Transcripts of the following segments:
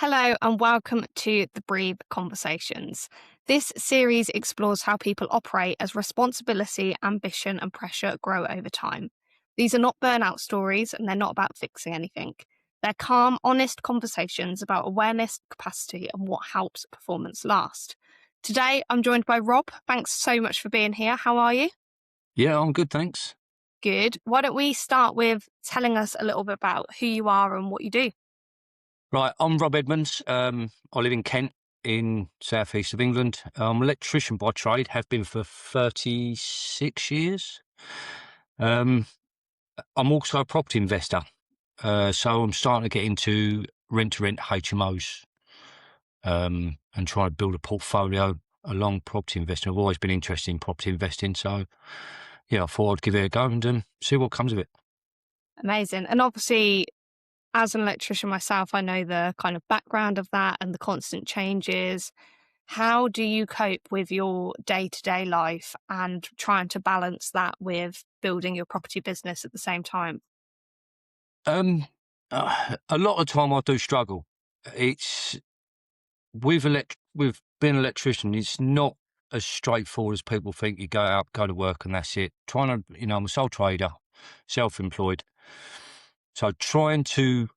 Hello and welcome to the Breathe Conversations. This series explores how people operate as responsibility, ambition, and pressure grow over time. These are not burnout stories and they're not about fixing anything. They're calm, honest conversations about awareness, capacity, and what helps performance last. Today, I'm joined by Rob. Thanks so much for being here. How are you? Yeah, I'm good, thanks. Good. Why don't we start with telling us a little bit about who you are and what you do? Right, I'm Rob Edmonds. I live in Kent, in southeast of England. I'm an electrician by trade, have been for 36 years. Um, I'm also a property investor, so I'm starting to get into rent-to-rent HMOs and try to build a portfolio along property investing. I've always been interested in property investing, so yeah, I thought I'd give it a go and see what comes of it. Amazing. And obviously, as an electrician myself, I know the kind of background of that and the constant changes. How do you cope with your day to day life and trying to balance that with building your property business at the same time? Um, a lot of time I do struggle. It's with being an electrician, it's not as straightforward as people think. You go out, go to work, and that's it. I'm a sole trader, self-employed, so trying to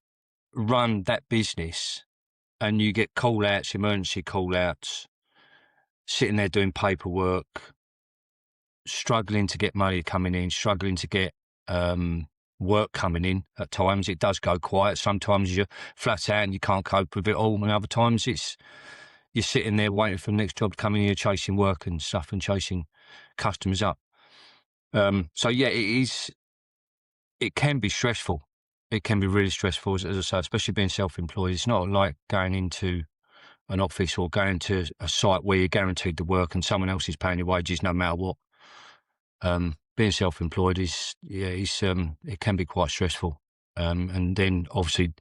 run that business, and you get call outs, emergency call outs, sitting there doing paperwork, struggling to get money coming in, struggling to get work coming in. At times, it does go quiet. Sometimes you're flat out and you can't cope with it all, and other times you're sitting there waiting for the next job to come in. You're chasing work and stuff and chasing customers up. So yeah, it is. It can be stressful. It can be really stressful, as I say, especially being self-employed. It's not like going into an office or going to a site where you're guaranteed to work and someone else is paying your wages no matter what. Being self-employed it can be quite stressful. And then obviously,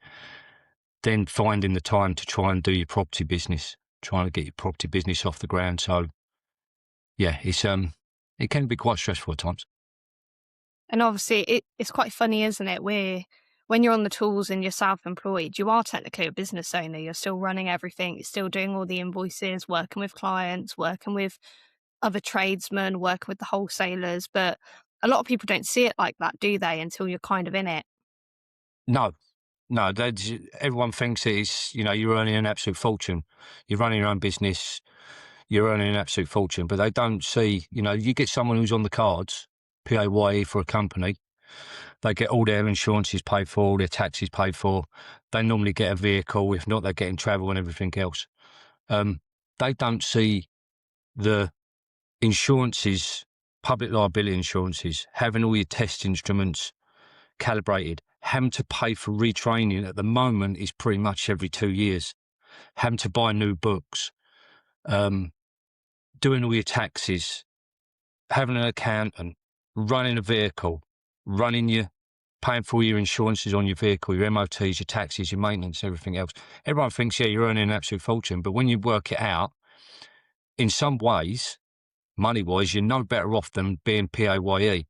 then finding the time to try and do your property business, trying to get your property business off the ground. So yeah, it can be quite stressful at times. And obviously, it's quite funny, isn't it? When you're on the tools and you're self employed, you are technically a business owner. You're still running everything, you're still doing all the invoices, working with clients, working with other tradesmen, working with the wholesalers. But a lot of people don't see it like that, do they, until you're kind of in it? No, no, everyone thinks you're earning an absolute fortune. You're running your own business, you're earning an absolute fortune, but they don't see, you get someone who's on the cards, PAYE for a company, they get all their insurances paid for, all their taxes paid for. They normally get a vehicle. If not, they're getting travel and everything else. Um, they don't see the insurances, public liability insurances, having all your test instruments calibrated, having to pay for retraining at the moment is pretty much every 2 years, having to buy new books, um, doing all your taxes, having an accountant, running a vehicle, paying for all your insurances on your vehicle, your MOTs, your taxes, your maintenance, everything else. Everyone thinks, yeah, you're earning an absolute fortune. But when you work it out, in some ways, money-wise, you're no better off than being PAYE.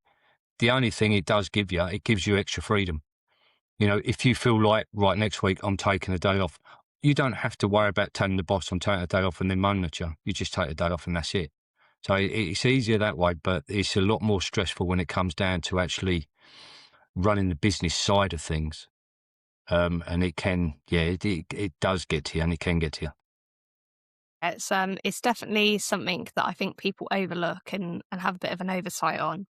The only thing it does give you, it gives you extra freedom. If you feel like, right, next week I'm taking a day off, you don't have to worry about telling the boss I'm taking a day off and then moaning at you. You just take a day off and that's it. So it's easier that way, but it's a lot more stressful when it comes down to actually running the business side of things. And it can, yeah, it does get to you and it can get to you. It's definitely something that I think people overlook and have a bit of an oversight on.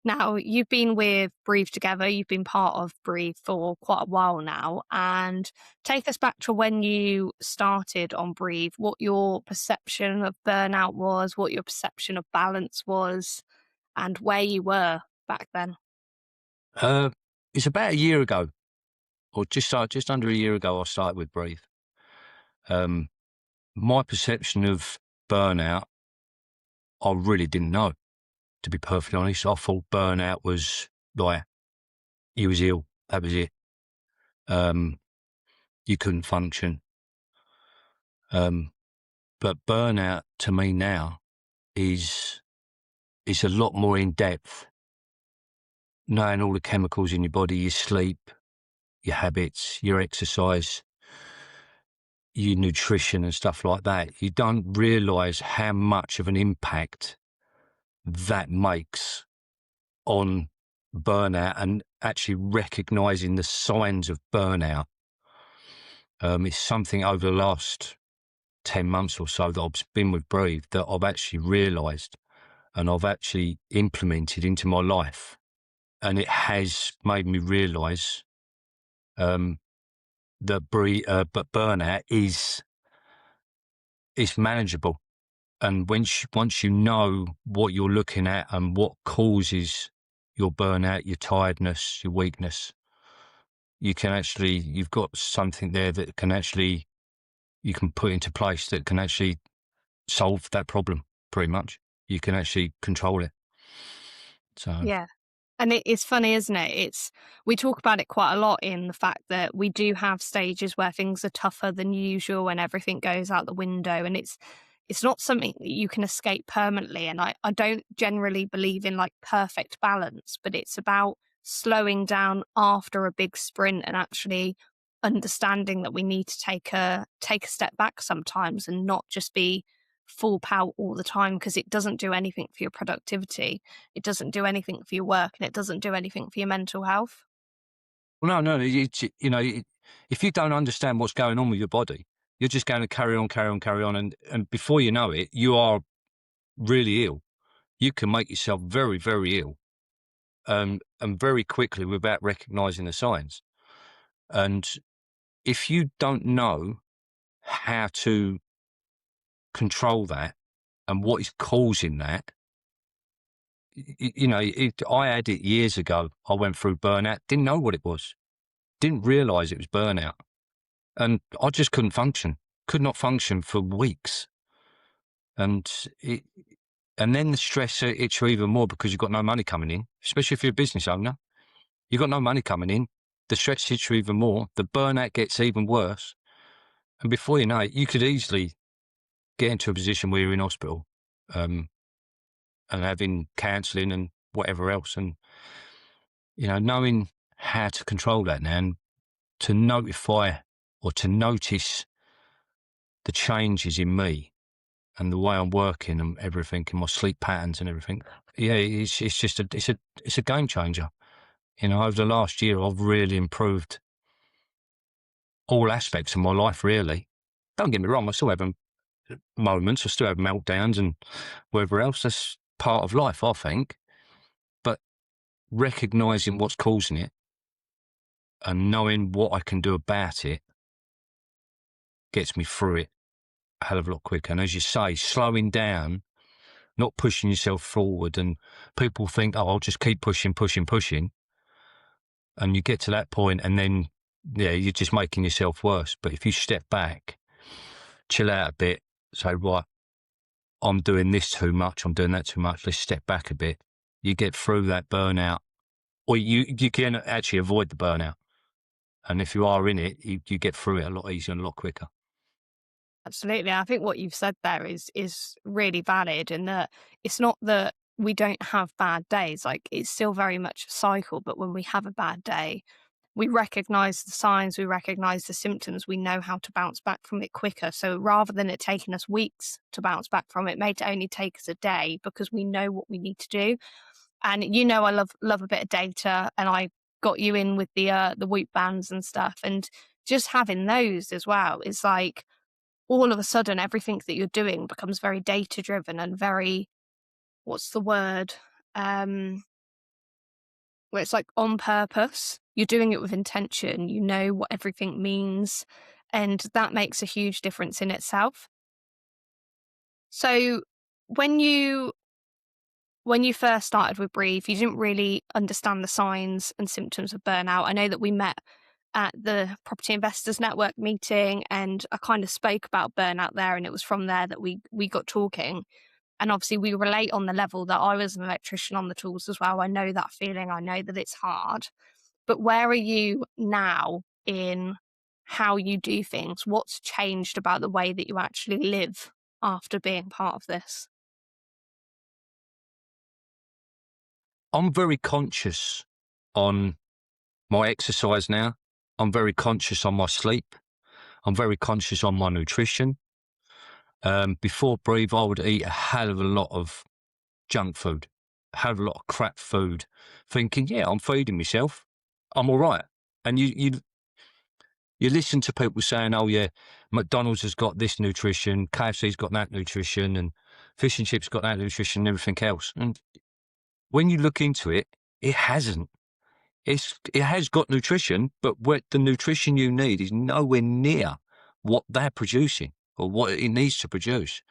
Now, you've been with Breathe together, you've been part of Breathe for quite a while now, and take us back to when you started on Breathe, what your perception of burnout was, what your perception of balance was, and where you were back then. Uh, it's about a year ago, or just under a year ago, I started with Breathe. Um, my perception of burnout, I really didn't know, to be perfectly honest. I thought burnout was like, you was ill, that was it. Um, you couldn't function. Um, but burnout to me now is a lot more in depth, knowing all the chemicals in your body, your sleep, your habits, your exercise, your nutrition and stuff like that, you don't realise how much of an impact that makes on burnout, and actually recognising the signs of burnout. It's something over the last 10 months or so that I've been with Breathe that I've actually realised and I've actually implemented into my life. And it has made me realise that but burnout is manageable. And once you know what you're looking at and what causes your burnout, your tiredness, your weakness, you've got something there that you can put into place that can actually solve that problem pretty much. You can actually control it. So, Yeah. And it's funny, isn't it? We talk about it quite a lot in the fact that we do have stages where things are tougher than usual and everything goes out the window, and it's not something that you can escape permanently. And I don't generally believe in like perfect balance, but it's about slowing down after a big sprint and actually understanding that we need to take a step back sometimes and not just be full power all the time, because it doesn't do anything for your productivity. It doesn't do anything for your work, and it doesn't do anything for your mental health. well, no, if you don't understand what's going on with your body, you're just going to carry on. And before you know it, you are really ill. You can make yourself very, very ill, and very quickly without recognizing the signs. And if you don't know how to control that and what is causing that, I had it years ago. I went through burnout, didn't know what it was, didn't realize it was burnout. And I just could not function for weeks. And and then the stress hits you even more because you've got no money coming in, especially if you're a business owner. You've got no money coming in. The stress hits you even more. The burnout gets even worse. And before you know it, you could easily get into a position where you're in hospital, um, and having counselling and whatever else. And, knowing how to control that now and to notify or to notice the changes in me and the way I'm working and everything, and my sleep patterns and everything. Yeah, it's just it's a game changer. Over the last year, I've really improved all aspects of my life. Really, don't get me wrong, I still have moments, I still have meltdowns and whatever else. That's part of life, I think. But recognizing what's causing it and knowing what I can do about it gets me through it a hell of a lot quicker. And as you say, slowing down, not pushing yourself forward. And people think, oh, I'll just keep pushing. And you get to that point and then, yeah, you're just making yourself worse. But if you step back, chill out a bit, say, right, I'm doing this too much, I'm doing that too much, let's step back a bit. You get through that burnout, or you can actually avoid the burnout. And if you are in it, you get through it a lot easier and a lot quicker. Absolutely. I think what you've said there is really valid, in that it's not that we don't have bad days. Like, it's still very much a cycle, but when we have a bad day, we recognize the signs, we recognize the symptoms, we know how to bounce back from it quicker. So rather than it taking us weeks to bounce back from it, it may only take us a day because we know what we need to do. And I love a bit of data, and I got you in with the Whoop bands and stuff, and just having those as well is like, all of a sudden everything that you're doing becomes very data driven and very, what's the word? Where it's like on purpose. You're doing it with intention, you know what everything means, and that makes a huge difference in itself. So when you first started with Breathe, you didn't really understand the signs and symptoms of burnout. I know that we met at the Property Investors Network meeting, and I kind of spoke about burnout there, and it was from there that we got talking. And obviously we relate on the level that I was an electrician on the tools as well. I know that feeling. I know that it's hard. But where are you now in how you do things? What's changed about the way that you actually live after being part of this? I'm very conscious on my exercise now. I'm very conscious on my sleep. I'm very conscious on my nutrition. Before Breathe, I would eat a hell of a lot of junk food, a hell of a lot of crap food, thinking, yeah, I'm feeding myself. I'm all right. And you listen to people saying, oh, yeah, McDonald's has got this nutrition, KFC's got that nutrition, and fish and chips got that nutrition and everything else. And when you look into it, it hasn't. It has got nutrition, but what the nutrition you need is nowhere near what they're producing or what it needs to produce.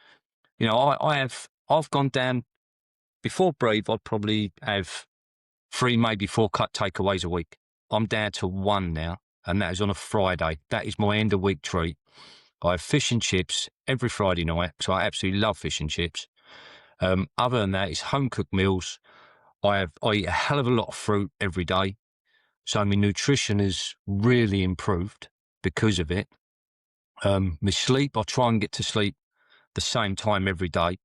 You know, I've gone down before Breathe. I'd probably have 3, maybe 4 cut takeaways a week. I'm down to 1 now, and that is on a Friday. That is my end of week treat. I have fish and chips every Friday night, so I absolutely love fish and chips. Other than that, it's home cooked meals. I eat a hell of a lot of fruit every day. So my nutrition has really improved because of it. My sleep, I try and get to sleep the same time every day.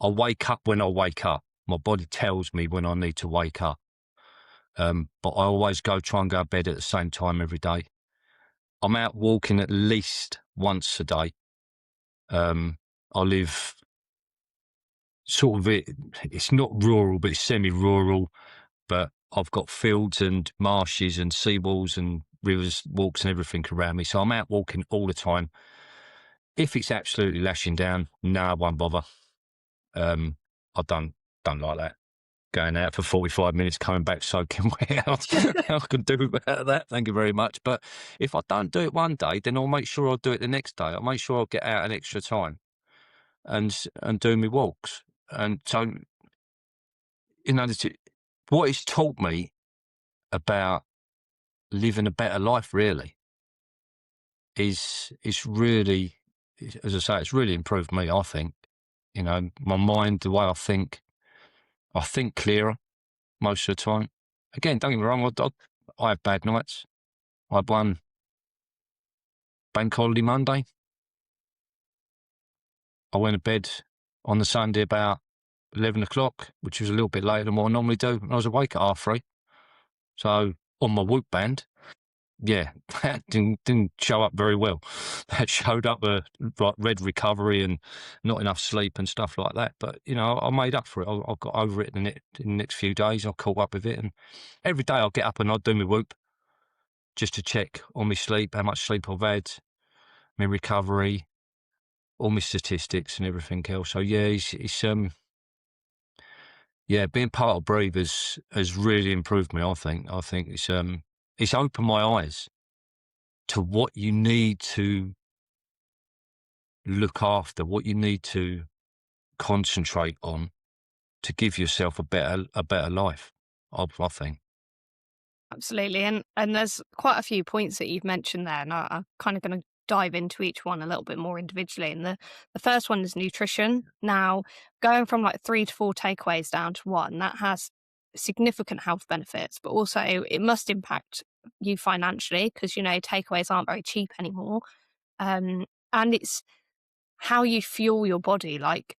I wake up when I wake up. My body tells me when I need to wake up. But I always try and go to bed at the same time every day. I'm out walking at least once a day. I live sort of it's not rural, but it's semi-rural. But I've got fields and marshes and seawalls and rivers, walks and everything around me. So I'm out walking all the time. If it's absolutely lashing down, no, I won't bother. I don't like that. Going out for 45 minutes, coming back soaking wet. I can do without that. Thank you very much. But if I don't do it one day, then I'll make sure I'll do it the next day. I'll make sure I'll get out an extra time and do my walks. And so, you know, what it's taught me about living a better life really is really, as I say, it's really improved me, I think. You know, my mind, the way I think clearer most of the time. Again, don't get me wrong, I have bad nights. I had one bank holiday Monday. I went to bed on the Sunday about 11 o'clock, which was a little bit later than what I normally do. And I was awake at 3:30. So on my Whoop band, yeah, that didn't show up very well. That showed up like red recovery and not enough sleep and stuff like that. But, you know, I made up for it. I got over it in the next few days. I caught up with it. And every day I'll get up and I'll do my Whoop just to check on my sleep, how much sleep I've had, my recovery, all my statistics and everything else. So, yeah, yeah, being part of Breathe has really improved me, I think. I think it's opened my eyes to what you need to look after, what you need to concentrate on to give yourself a better life, I think. Absolutely. And there's quite a few points that you've mentioned there, and I'm kind of going to dive into each one a little bit more individually. And the first one is nutrition. Now, going from like 3 to 4 takeaways down to 1, that has significant health benefits, but also it must impact you financially because, you know, takeaways aren't very cheap anymore. And it's how you fuel your body. Like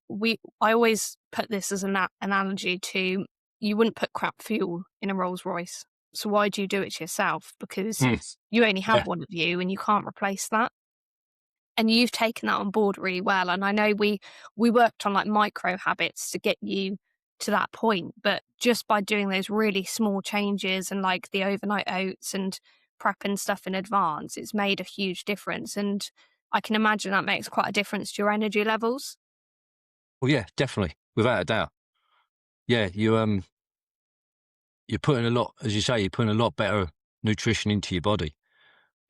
I always put this as an analogy to, you wouldn't put crap fuel in a Rolls Royce. So why do you do it to yourself? Because Mm. you only have Yeah. one of you and you can't replace that. And you've taken that on board really well. And I know we worked on like micro habits to get you to that point, but just by doing those really small changes and like the overnight oats and prepping stuff in advance, it's made a huge difference. And I can imagine that makes quite a difference to your energy levels. Well, yeah, definitely, without a doubt. Yeah, you're putting a lot, as you say, you're putting a lot better nutrition into your body.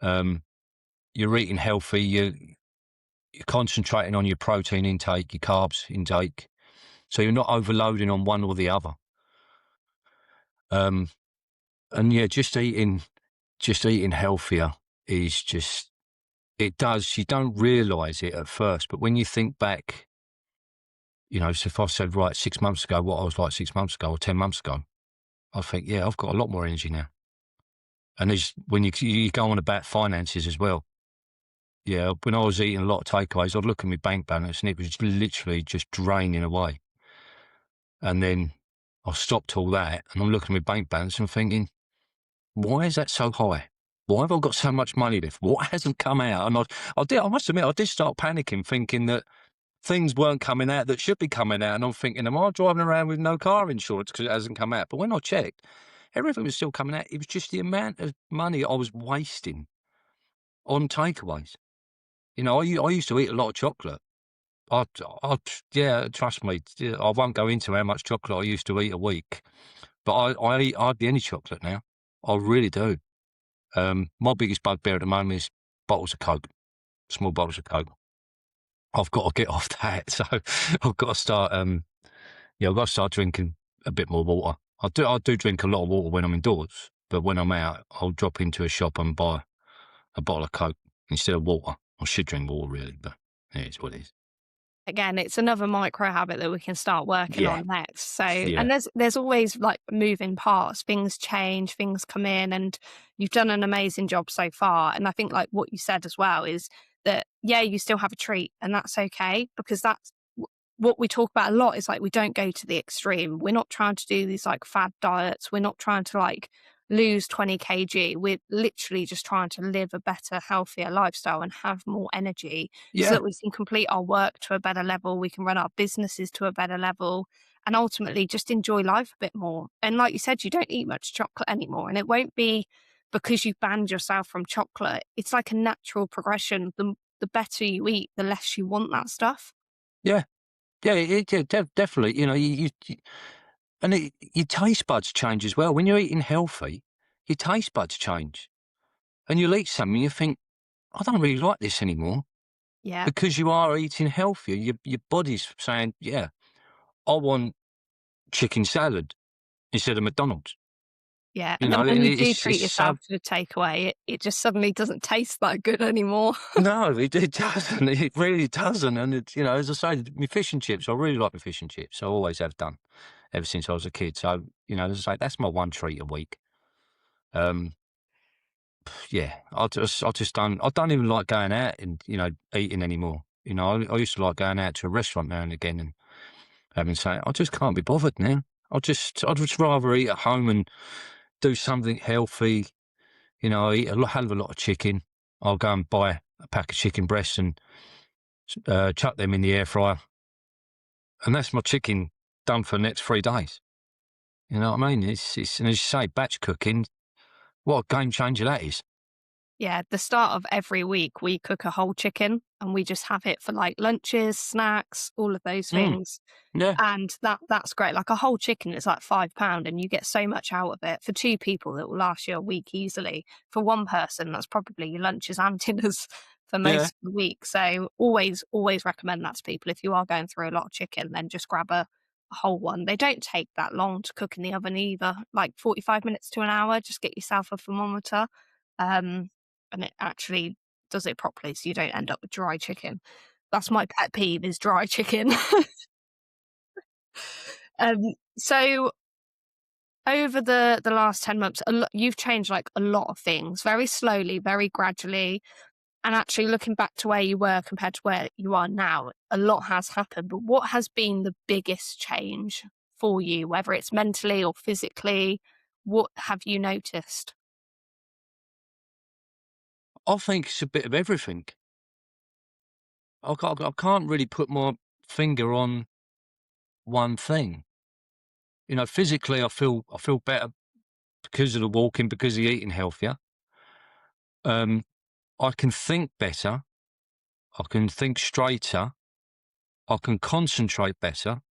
You're eating healthy. You're concentrating on your protein intake, your carbs intake, so you're not overloading on one or the other. And yeah, just eating healthier is just, it does. You don't realise it at first, but when you think back, you know, so if I said, right, 6 months ago, what I was like 6 months ago or 10 months ago, I think, yeah, I've got a lot more energy now. And when you go on about finances as well. Yeah, when I was eating a lot of takeaways, I'd look at my bank balance and it was literally just draining away. And then I stopped all that and I'm looking at my bank balance and thinking, why is that so high? Why have I got so much money left? What hasn't come out? And I must admit, I did start panicking, thinking that things weren't coming out that should be coming out. And I'm thinking, am I driving around with no car insurance because it hasn't come out? But when I checked, everything was still coming out. It was just the amount of money I was wasting on takeaways. I used to eat a lot of chocolate. I, yeah, trust me, I won't go into how much chocolate I used to eat a week, but I eat hardly any chocolate now. I really do. My biggest bugbear at the moment is bottles of Coke, small bottles of Coke. I've got to get off that, so I've got to start. I've got to start drinking a bit more water. I do drink a lot of water when I'm indoors, but when I'm out, I'll drop into a shop and buy a bottle of Coke instead of water. I should drink water really, but it is what it is. Again, it's another micro habit that we can start working Yeah, on next. So, yeah, and there's always like moving parts, things change, things come in, and you've done an amazing job so far. And I think like what you said as well is that, yeah, you still have a treat and that's okay, because that's what we talk about a lot is like we don't go to the extreme. We're not trying to do these like fad diets. We're not trying to like lose 20 kg. We're literally just trying to live a better, healthier lifestyle and have more energy so yeah, that we can complete our work to a better level. We can run our businesses to a better level and ultimately just enjoy life a bit more. And like you said, you don't eat much chocolate anymore. And it won't be because you've banned yourself from chocolate. It's like a natural progression. The better you eat, the less you want that stuff. yeah, yeah. Definitely. And your taste buds change as well when you're eating healthy. Your taste buds change, and you'll eat something you think, I don't really like this anymore Yeah. because you are eating healthier. Your body's saying, yeah, I want chicken salad instead of McDonald's. Yeah, and then when And you do it's treat so yourself to a takeaway, it just suddenly doesn't taste that good anymore. no, it doesn't. It really doesn't. And as I say, my fish and chips. I really like my fish and chips. I always have done ever since I was a kid. So as I say, that's my one treat a week. Um, yeah, I just don't. I don't even like going out and eating anymore. I used to like going out to a restaurant now and again and having say, I just can't be bothered now. I'd just rather eat at home and do something healthy. I eat a hell of a lot of chicken. I'll go and buy a pack of chicken breasts and chuck them in the air fryer, and that's my chicken done for the next 3 days. You know what I mean? It's and as you say, batch cooking. What a game changer that is. Yeah, the start of every week, we cook a whole chicken and we just have it for like lunches, snacks, all of those Mm, things. yeah, And that's great. Like a whole chicken is like £5 and you get so much out of it. For two people, it will last you a week easily. For one person, that's probably your lunches and dinners for yeah, most of the week. So always recommend that to people. If you are going through a lot of chicken, then just grab a whole one. They don't take that long to cook in the oven either, like 45 minutes to an hour. Just get yourself a thermometer. Um, and it actually does it properly so you don't end up with dry chicken. That's my pet peeve is dry chicken. Um, so over the last 10 months, you've changed like a lot of things very slowly, very gradually. And actually looking back to where you were compared to where you are now, a lot has happened. But what has been the biggest change for you, whether it's mentally or physically? What have you noticed? I think it's a bit of everything. I can't really put my finger on one thing. Physically, I feel better because of the walking, because of the eating healthier. Um, I can think better. I can think straighter. I can concentrate better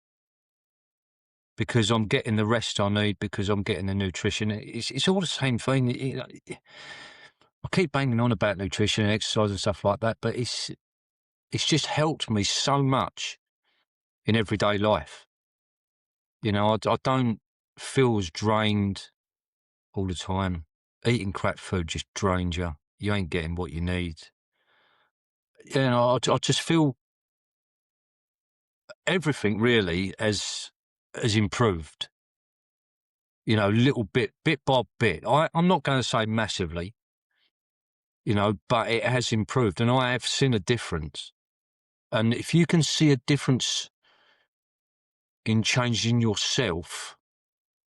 because I'm getting the rest I need, because I'm getting the nutrition. It's all the same thing. I keep banging on about nutrition and exercise and stuff like that, but it's just helped me so much in everyday life. I don't feel as drained all the time. Eating crap food just drains you. You ain't getting what you need. I just feel everything really has improved. Little bit by bit. I'm not going to say massively, but it has improved, and I have seen a difference. And if you can see a difference in changing yourself,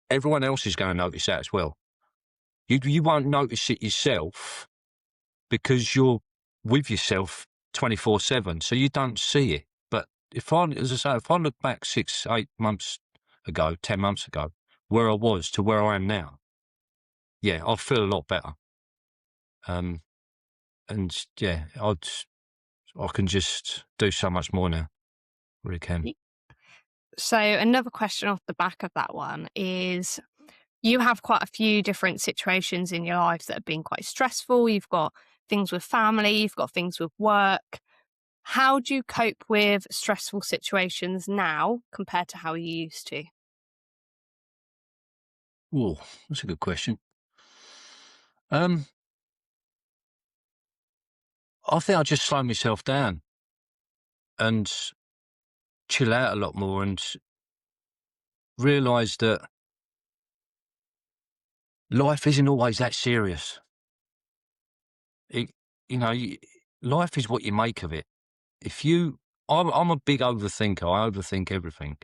everyone else is going to notice that as well. You won't notice it yourself because you're with yourself 24/7, so you don't see it. But as I say, if I look back 6, 8 months ago, 10 months ago, where I was to where I am now, yeah, I feel a lot better. Um, and yeah, I can just do so much more now. Really can. Y- So, another question off the back of that one is you have quite a few different situations in your life that have been quite stressful. You've got things with family, you've got things with work. How do you cope with stressful situations now compared to how you used to? Oh, that's a good question. Um, I think I just slow myself down and chill out a lot more and realise that life isn't always that serious. It, you know, life is what you make of it. If you, I'm a big overthinker. I overthink everything.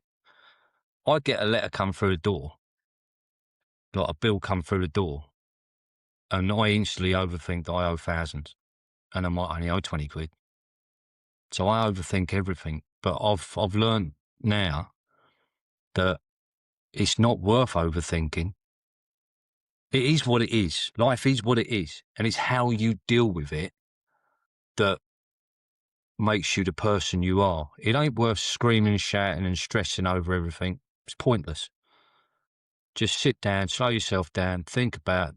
I get a letter come through the door, like a bill come through the door, and I instantly overthink that I owe thousands, and I might only owe 20 quid. So I overthink everything. But I've learned now that it's not worth overthinking. It is what it is. Life is what it is, and it's how you deal with it that makes you the person you are. It ain't worth screaming, shouting, and stressing over everything. It's pointless. Just sit down, slow yourself down, think about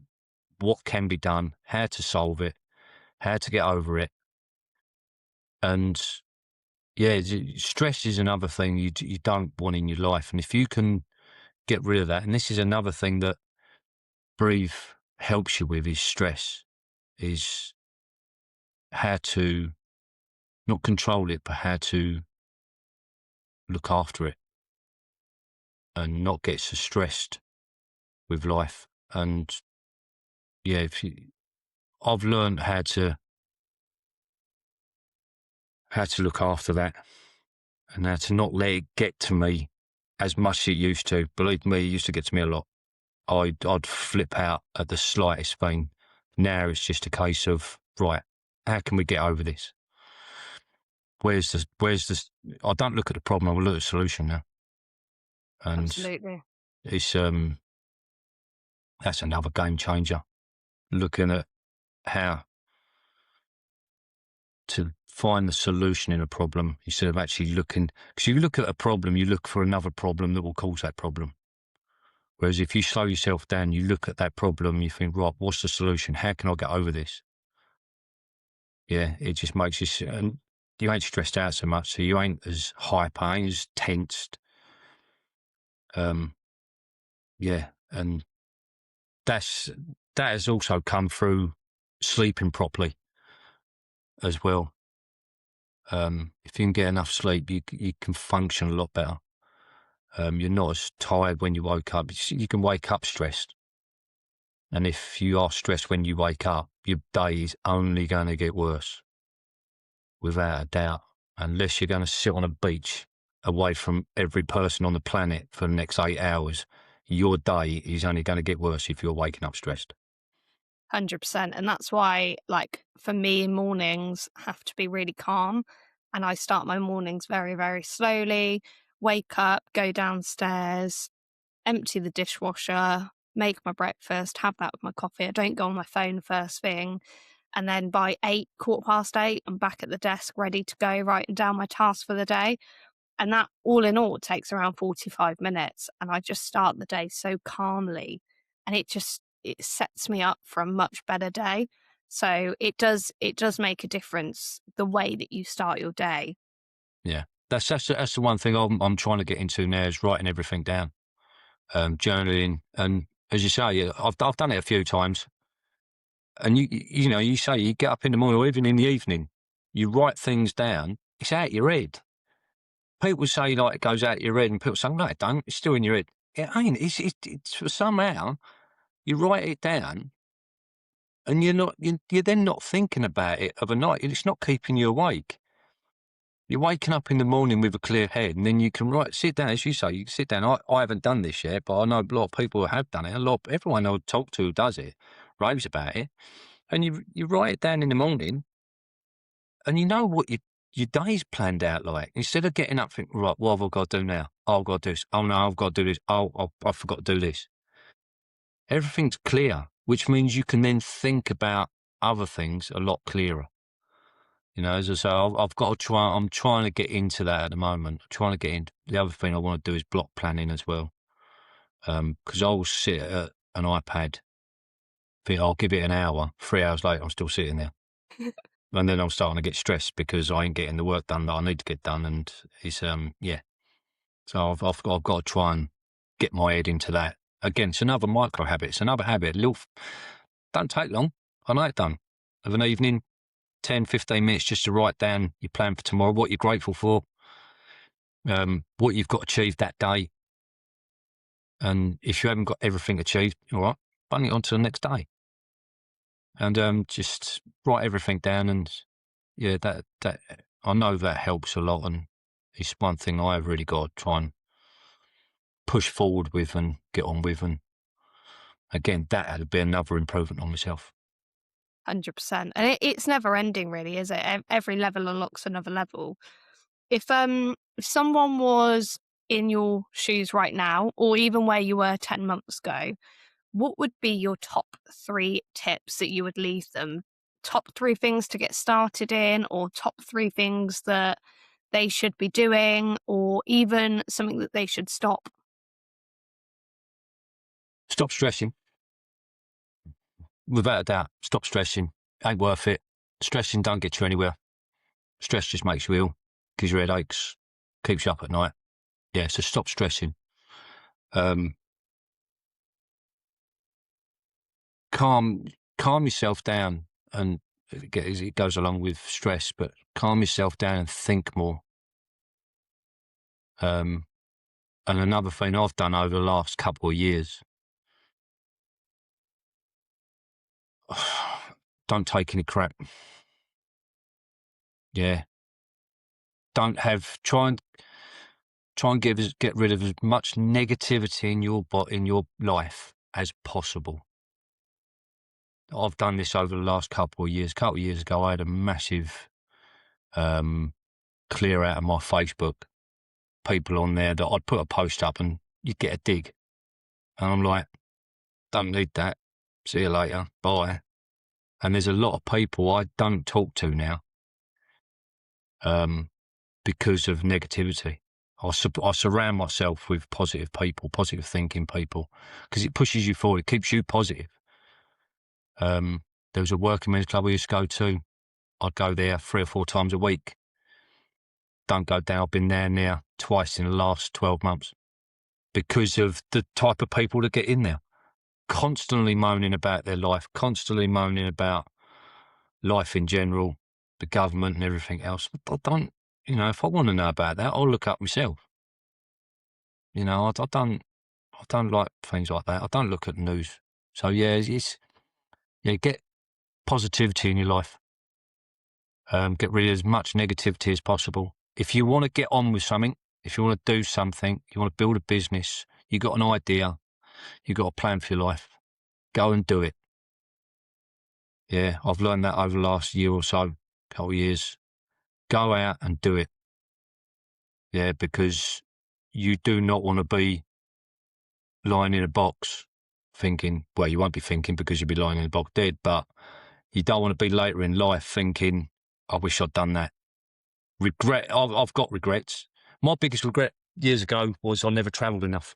what can be done, how to solve it, how to get over it. And yeah, stress is another thing you don't want in your life. And if you can get rid of that, and this is another thing that Breathe helps you with, is stress, is how to not control it, but how to look after it and not get so stressed with life. And yeah, I've learned how to look after that and how to not let it get to me as much as it used to. Believe me, it used to get to me a lot. I'd flip out at the slightest thing. Now it's just a case of, right, how can we get over this? I don't look at the problem, I look at the solution now. And Absolutely. it's, that's another game changer. Looking at how to find the solution in a problem instead of actually looking, because if you look at a problem, you look for another problem that will cause that problem. Whereas if you slow yourself down, you look at that problem, you think, right, what's the solution? How can I get over this? Yeah, it just makes you, and you ain't stressed out so much, so you ain't as hyper, ain't as tensed. Yeah, and that's that has also come through sleeping properly as well. If you can get enough sleep, you can function a lot better. You're not as tired when you woke up. You can wake up stressed. And if you are stressed when you wake up, your day is only going to get worse, without a doubt, unless you're going to sit on a beach away from every person on the planet for the next 8 hours. Your day is only going to get worse if you're waking up stressed. 100%. And that's why, like, for me, mornings have to be really calm. And I start my mornings very, very slowly, wake up, go downstairs, empty the dishwasher, make my breakfast, have that with my coffee. I don't go on my phone first thing. And then by 8, 8:15, I'm back at the desk ready to go, writing down my tasks for the day. And that all in all takes around 45 minutes. And I just start the day so calmly. And it sets me up for a much better day. So it does make a difference the way that you start your day. Yeah, that's the one thing I'm trying to get into now, is writing everything down, journaling, and as you say, yeah, I've done it a few times. And you know, you say you get up in the morning or even in the evening, you write things down. It's out your head. People say like it goes out your head, and people say no, it don't. It's still in your head. It ain't. It's somehow you write it down, and you're then not thinking about it of a night. It's not keeping you awake. You're waking up in the morning with a clear head, and then you can sit down, as you say, you can sit down. I haven't done this yet, but I know a lot of people who have done it. Everyone I talk to who does it raves about it. And you write it down in the morning, and you know what your day's planned out like. Instead of getting up thinking, right, what have I got to do now? Oh, I've got to do this. Oh no, I've got to do this. Oh, I forgot to do this. Everything's clear, which means you can then think about other things a lot clearer. You know, as I say, I've got to try. I'm trying to get into that at the moment. I'm trying to get in. The other thing I want to do is block planning as well, because I'll sit at an iPad. Think I'll give it an hour. 3 hours later, I'm still sitting there, and then I'm starting to get stressed because I ain't getting the work done that I need to get done. And it's yeah. So I've got to try and get my head into that. Again, it's another micro habit. It's another habit. Don't take long. I know it done. Of an evening, 10, 15 minutes just to write down your plan for tomorrow, what you're grateful for, what you've got achieved that day. And if you haven't got everything achieved, all right, bung it on to the next day. And just write everything down. And yeah, that I know that helps a lot. And it's one thing I've really got to try and push forward with and get on with. And again, that would be another improvement on myself. 100%. And it's never ending really, is it? Every level unlocks another level. If someone was in your shoes right now, or even where you were 10 months ago, what would be your top 3 tips that you would leave them? Top 3 things to get started in, or top 3 things that they should be doing, or even something that they should stop? Stop stressing. Without a doubt, stop stressing. Ain't worth it. Stressing don't get you anywhere. Stress just makes you ill, gives you headaches, keeps you up at night. Yeah, so stop stressing. Um, calm yourself down, and it goes along with stress, but calm yourself down and think more. And another thing I've done over the last couple of years, don't take any crap. Yeah. Try and get rid of as much negativity in your life as possible. I've done this over the last couple of years. A couple of years ago, I had a massive clear out of my Facebook. People on there that I'd put a post up and you'd get a dig. And I'm like, don't need that. See you later. Bye. And there's a lot of people I don't talk to now because of negativity. I surround myself with positive people, positive thinking people, because it pushes you forward. It keeps you positive. There was a working men's club I used to go to. I'd go there 3 or 4 times a week. Don't go down. I've been there near twice in the last 12 months because of the type of people that get in there. Constantly moaning about their life, constantly moaning about life in general, the government and everything else. But I don't, if I want to know about that, I'll look up myself. I don't like things like that. I don't look at the news. So yeah, get positivity in your life. Get rid of as much negativity as possible. If you want to get on with something, if you want to do something, you want to build a business, you got an idea, you got a plan for your life, go and do it. Yeah, I've learned that over the last year or so, couple of years. Go out and do it. Yeah, because you do not want to be lying in a box thinking, well, you won't be thinking because you'll be lying in a box dead, but you don't want to be later in life thinking, I wish I'd done that. Regret, I've got regrets. My biggest regret years ago was I never travelled enough.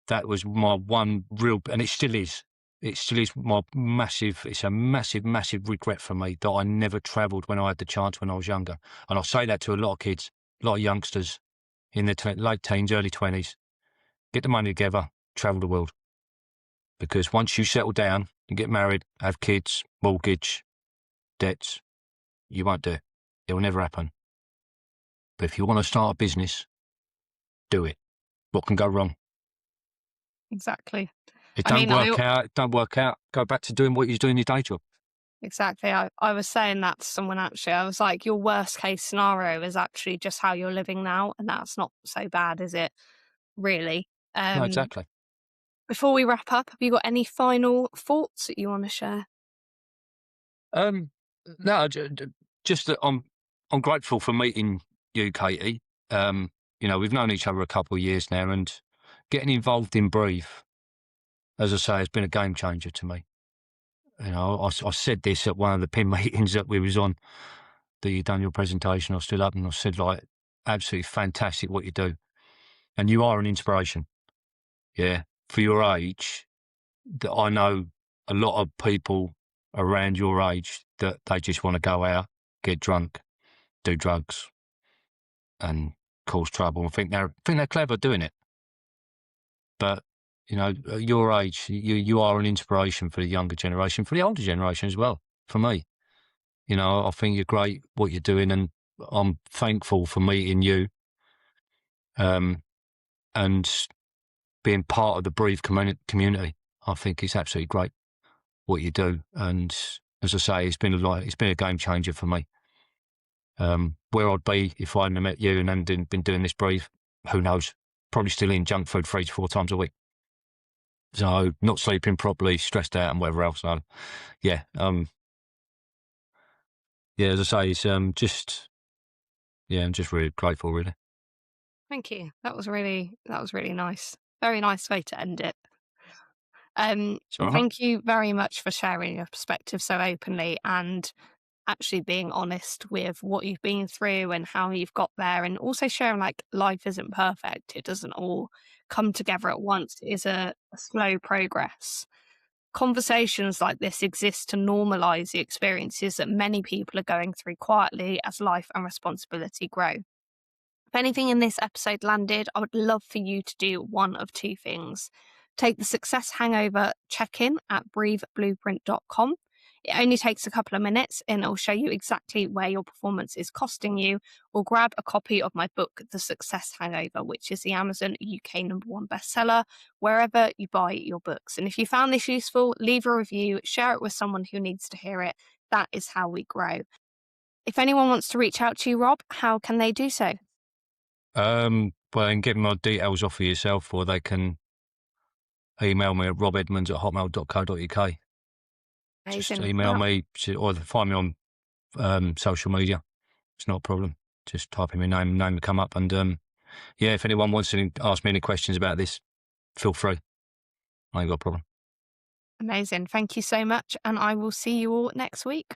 That was my one real, and it still is. It still is it's a massive, massive regret for me that I never travelled when I had the chance when I was younger. And I say that to a lot of kids, a lot of youngsters in their late teens, early 20s. Get the money together, travel the world. Because once you settle down and get married, have kids, mortgage, debts, you won't do it. It will never happen. But if you want to start a business, do it. What can go wrong? Exactly. It I don't mean, work out. It don't work out. Go back to doing what you're doing your day job. exactly. I was saying that to someone actually. I was like, your worst case scenario is actually just how you're living now. And that's not so bad, is it? Really. No, Um, exactly. Before we wrap up, have you got any final thoughts that you want to share? Um, no, just that I'm grateful for meeting you, Katie. We've known each other a couple of years now, and getting involved in Breathe, as I say, has been a game changer to me. I said this at one of the PIN meetings that we was on, that you done your presentation. I stood up and I said, like, absolutely fantastic what you do, and you are an inspiration. Yeah, for your age, that I know a lot of people around your age that they just want to go out, get drunk, do drugs, and cause trouble, and think they're clever doing it. But at your age, you are an inspiration for the younger generation, for the older generation as well. For me, I think you're great what you're doing, and I'm thankful for meeting you, um, and being part of the Breathe community. I think it's absolutely great what you do, and as I say, it's been a game changer for me. Where I'd be if I hadn't met you and hadn't been doing this Breathe, who knows? Probably still eating junk food 3 to 4 times a week. So not sleeping properly, stressed out, and whatever else. So yeah, as I say, it's I'm just really grateful, really. Thank you. That was really nice. Very nice way to end it. It's all right. Thank you very much for sharing your perspective so openly and actually being honest with what you've been through and how you've got there, and also sharing like life isn't perfect. It doesn't all come together at once. It is a slow progress. Conversations like this exist to normalize the experiences that many people are going through quietly as life and responsibility grow. If anything in this episode landed, I would love for you to do one of two things. Take the Success Hangover check in at breatheblueprint.com. It only takes a couple of minutes and it'll show you exactly where your performance is costing you, or grab a copy of my book, The Success Hangover, which is the Amazon UK #1 bestseller, wherever you buy your books. And if you found this useful, leave a review, share it with someone who needs to hear it. That is how we grow. If anyone wants to reach out to you, Rob, how can they do so? Well, they can get my details off of yourself, or they can email me at robedmonds@hotmail.co.uk. Just Amazing. email Well, me, or find me on social media. It's not a problem. Just type in my name will come up. And if anyone wants to ask me any questions about this, feel free. I ain't got a problem. amazing. Thank you so much. And I will see you all next week.